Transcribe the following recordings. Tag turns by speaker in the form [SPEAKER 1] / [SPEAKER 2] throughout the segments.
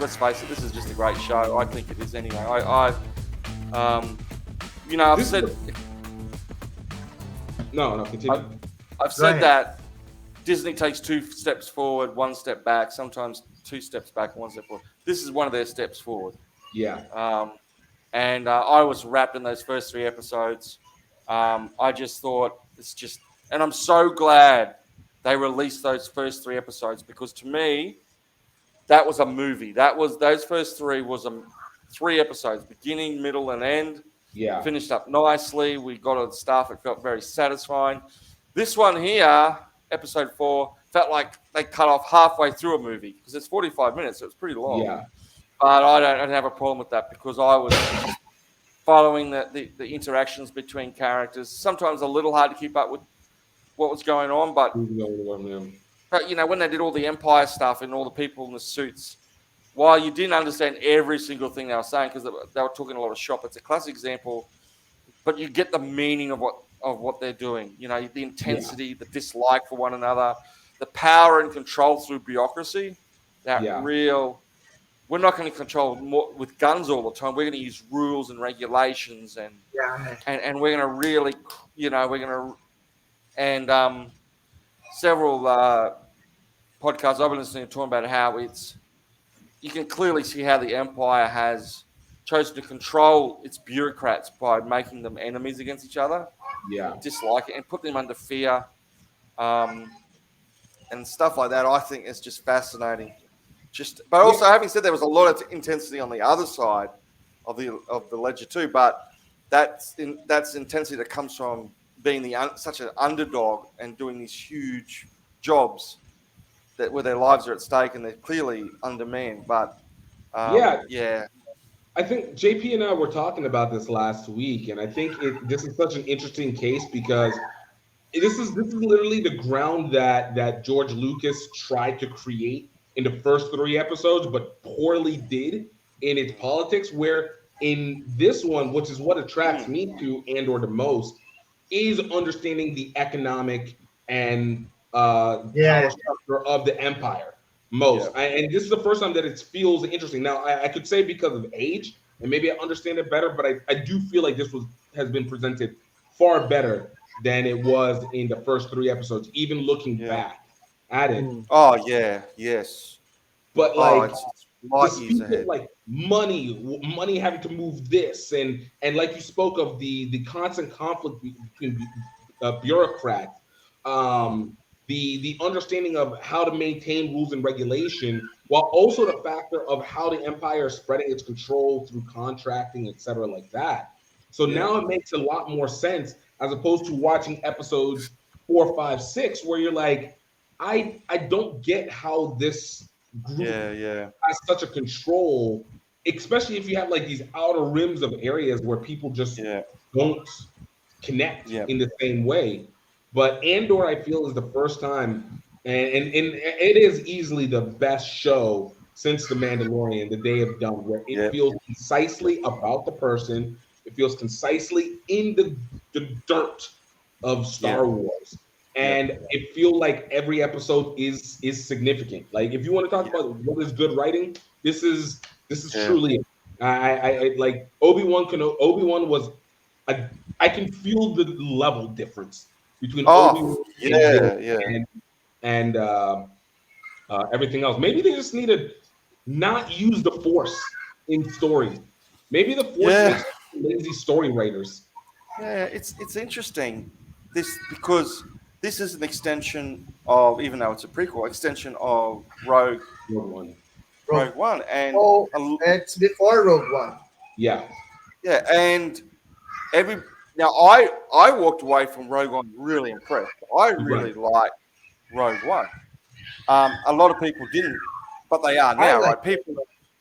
[SPEAKER 1] let's face it, this is just a great show. I think it is anyway. I've said.
[SPEAKER 2] No, continue.
[SPEAKER 1] I've said that Disney takes 2 steps forward, 1 step back, sometimes 2 steps back and 1 step forward. This is one of their steps forward.
[SPEAKER 2] Yeah.
[SPEAKER 1] And I was wrapped in those first 3 episodes. I just thought and I'm so glad they released those first 3 episodes, because to me, that was a movie. Those first 3 was 3 episodes, beginning, middle, and end.
[SPEAKER 2] Yeah.
[SPEAKER 1] Finished up nicely. We got all the stuff. It felt very satisfying. This one here, episode 4, felt like they cut off halfway through a movie, because it's 45 minutes, so it's pretty long.
[SPEAKER 2] Yeah.
[SPEAKER 1] But I don't have a problem with that, because I was following the interactions between characters. Sometimes a little hard to keep up with what was going on, but when they did all the Empire stuff and all the people in the suits, while you didn't understand every single thing they were saying, because they were talking a lot of shop, it's a classic example, but you get the meaning of what they're doing. The intensity, the dislike for one another, the power and control through bureaucracy. We're not going to control more with guns all the time. We're going to use rules and regulations, and we're going to really, several podcasts I've been listening to talking about how you can clearly see how the Empire has chosen to control its bureaucrats by making them enemies against each other, dislike it, and put them under fear, and stuff like that. I think it's just fascinating. But also, having said, there was a lot of intensity on the other side of the ledger too. But that's intensity that comes from being such an underdog and doing these huge jobs where their lives are at stake and they're clearly undermanned. But
[SPEAKER 2] I think JP and I were talking about this last week, and I think this is such an interesting case, because this is literally the ground that George Lucas tried to create in the first 3 episodes, but poorly did in its politics, where in this one, which is what attracts me to Andor the most, is understanding the economic and power structure of the Empire most. And this is the first time that it feels interesting. Now, I could say because of age, and maybe I understand it better, but I do feel like this has been presented far better than it was in the first 3 episodes, even looking back at it.
[SPEAKER 1] Oh yeah, yes.
[SPEAKER 2] But
[SPEAKER 1] the speed of
[SPEAKER 2] money having to move this, and like you spoke of the constant conflict between bureaucrats, the understanding of how to maintain rules and regulation, while also the factor of how the Empire is spreading its control through contracting, etc., like that. So now it makes a lot more sense, as opposed to watching episodes 4, 5, 6, where you're like, I don't get how this group has such a control, especially if you have like these outer rims of areas where people just don't connect in the same way. But Andor, I feel, is the first time, and it is easily the best show since The Mandalorian, the Day of Dawn, where it feels concisely about the person. It feels concisely in the dirt of Star Wars. And it feels like every episode is significant. Like, if you want to talk about what is good writing, this is truly it. I like Obi-Wan. Obi-Wan was I can feel the level difference between Obi-Wan and everything else. Maybe they just need to not use the Force in stories. Maybe the Force makes lazy story writers.
[SPEAKER 1] Yeah, it's interesting because this is an extension of, even though it's a prequel, extension of Rogue One, and
[SPEAKER 3] it's before Rogue One.
[SPEAKER 1] And I walked away from Rogue One really impressed. I really liked Rogue One. A lot of people didn't, but they are now, right?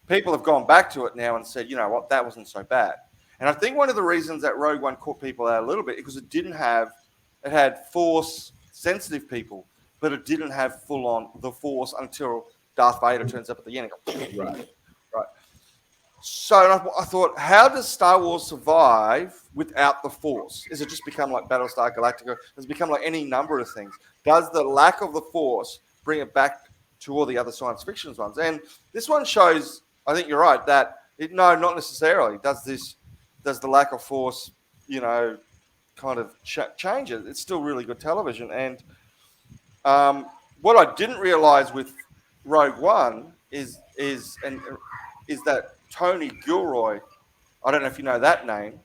[SPEAKER 1] People have gone back to it now and said, you know what, that wasn't so bad. And I think one of the reasons that Rogue One caught people out a little bit because it had Force-sensitive people, but it didn't have full-on the Force until Darth Vader turns up at the end.
[SPEAKER 2] Right.
[SPEAKER 1] So I thought, how does Star Wars survive without the Force? Is it just become like Battlestar Galactica? Does it become like any number of things? Does the lack of the Force bring it back to all the other science fiction ones? And this one shows I think you're right that no, not necessarily. Does the lack of force, kind of change it? It's still really good television. And what I didn't realize with Rogue One is that Tony Gilroy. I don't know if you know that name.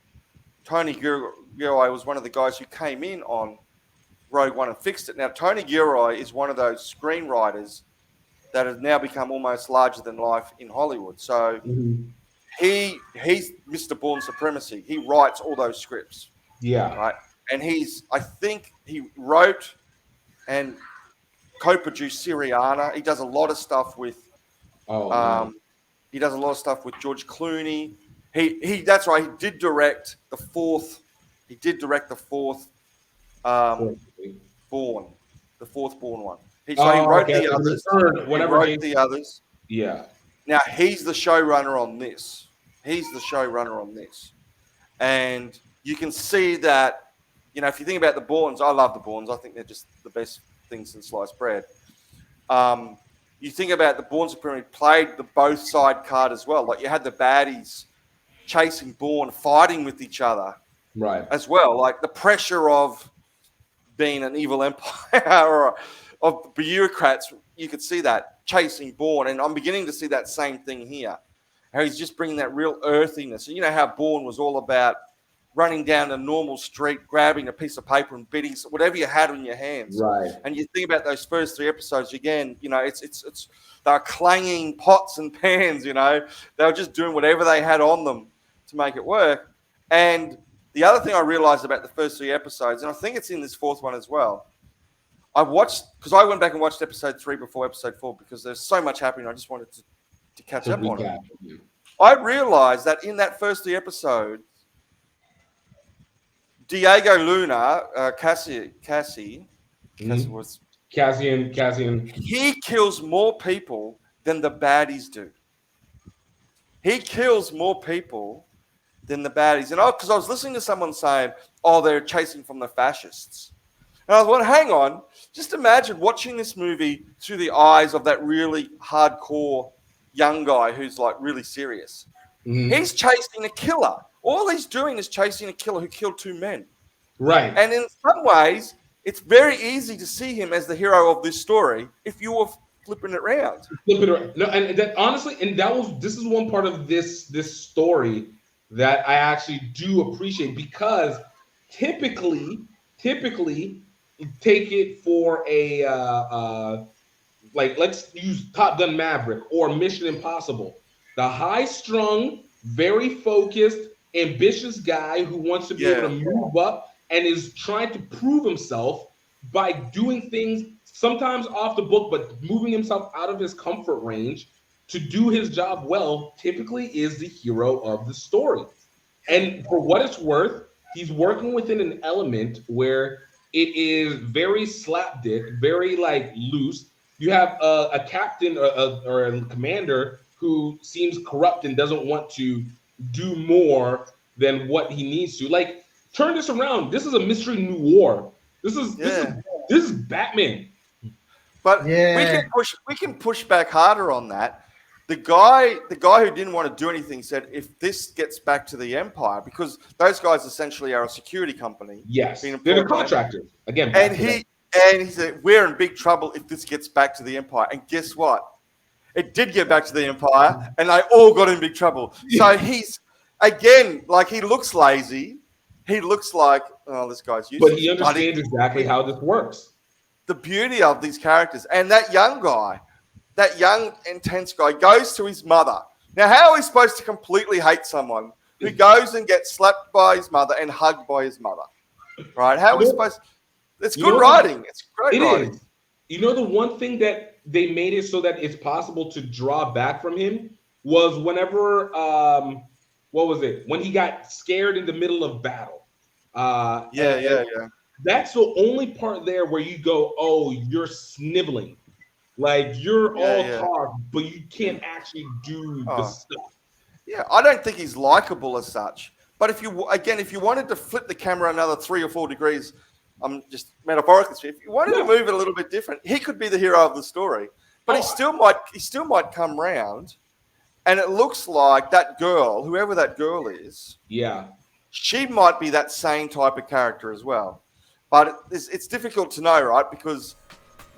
[SPEAKER 1] Tony Gilroy was one of the guys who came in on Rogue One and fixed it. Now, Tony Gilroy is one of those screenwriters that has now become almost larger than life in Hollywood. So he's Mr. Bourne Supremacy. He writes all those scripts.
[SPEAKER 2] Yeah.
[SPEAKER 1] Right. And I think he wrote and co-produced Syriana. He does a lot of stuff with he does a lot of stuff with George Clooney. That's right. He did direct the fourth. He did direct the fourth Bourne, the fourth Bourne one. He wrote the others. He wrote the others.
[SPEAKER 2] Yeah.
[SPEAKER 1] Now he's the showrunner on this. And you can see that. If you think about the Bournes, I love the Bournes. I think they're just the best things since sliced bread. You think about the Bourne Supremacy played the both side card as well. Like you had the baddies chasing Bourne, fighting with each other,
[SPEAKER 2] right?
[SPEAKER 1] As well, like the pressure of being an evil empire or of bureaucrats. You could see that chasing Bourne, and I'm beginning to see that same thing here. How he's just bringing that real earthiness. And you know how Bourne was all about running down a normal street, grabbing a piece of paper and bidding whatever you had in your hands.
[SPEAKER 2] Right.
[SPEAKER 1] And you think about those first 3 episodes again, it's they're clanging pots and pans, they were just doing whatever they had on them to make it work. And the other thing I realized about the first 3 episodes, and I think it's in this 4th one as well, because I went back and watched episode 3 before episode 4 because there's so much happening. I just wanted to catch up on it. I realized that in that first 3 episodes, Diego Luna, Cassian. He kills more people than the baddies do. He kills more people than the baddies. And because I was listening to someone saying, they're chasing from the fascists. And I was like, hang on, just imagine watching this movie through the eyes of that really hardcore young guy who's like really serious. Mm-hmm. He's chasing a killer. All he's doing is chasing a killer who killed 2 men.
[SPEAKER 2] Right.
[SPEAKER 1] And in some ways, it's very easy to see him as the hero of this story if you were flipping it around.
[SPEAKER 2] No, and that honestly, this is one part of this story that I actually do appreciate, because typically take it for a like, let's use Top Gun Maverick or Mission Impossible. The high-strung, very focused, ambitious guy who wants to be able to move up and is trying to prove himself by doing things sometimes off the book, but moving himself out of his comfort range to do his job well, typically is the hero of the story. And for what it's worth, he's working within an element where it is very slapdick, very like loose. You have a captain or a commander who seems corrupt and doesn't want to do more than what he needs to. Like, turn this around. This is a mystery noir. This is Batman.
[SPEAKER 1] But we can push back harder on that. The guy who didn't want to do anything said, if this gets back to the Empire, because those guys essentially are a security company.
[SPEAKER 2] Yes, they're the contractors. Again,
[SPEAKER 1] and he said, we're in big trouble if this gets back to the Empire. And guess what? It did get back to the Empire, and they all got in big trouble. So he's, again, like, he looks lazy. He looks like, this guy's useless.
[SPEAKER 2] But he understands exactly how this works.
[SPEAKER 1] The beauty of these characters. And that young guy, that young, intense guy, goes to his mother. Now, how are we supposed to completely hate someone who goes and gets slapped by his mother and hugged by his mother? Right? How are we supposed to? It's good writing. It's great writing.
[SPEAKER 2] Is. You know, the one thing that they made it so that it's possible to draw back from him was whenever, what was it? When he got scared in the middle of battle. That's the only part there where you go, oh, you're sniveling. Like, you're talk, but you can't actually do the stuff.
[SPEAKER 1] Yeah, I don't think he's likable as such. But if you wanted to flip the camera another 3 or 4 degrees, I'm just metaphorically, if you wanted to move it a little bit different, he could be the hero of the story. But he still might come round And it looks like that girl, whoever that girl is,
[SPEAKER 2] Yeah.
[SPEAKER 1] she might be that same type of character as well. But it's difficult to know, right? Because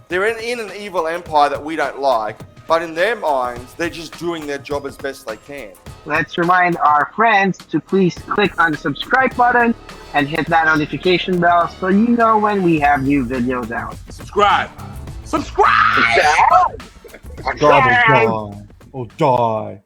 [SPEAKER 1] they're in an evil empire that we don't like, but in their minds, they're just doing their job as best they can.
[SPEAKER 4] Let's remind our friends to please click on the subscribe button and hit that notification bell so you know when we have new videos out.
[SPEAKER 2] Subscribe.
[SPEAKER 5] God will die. Or die.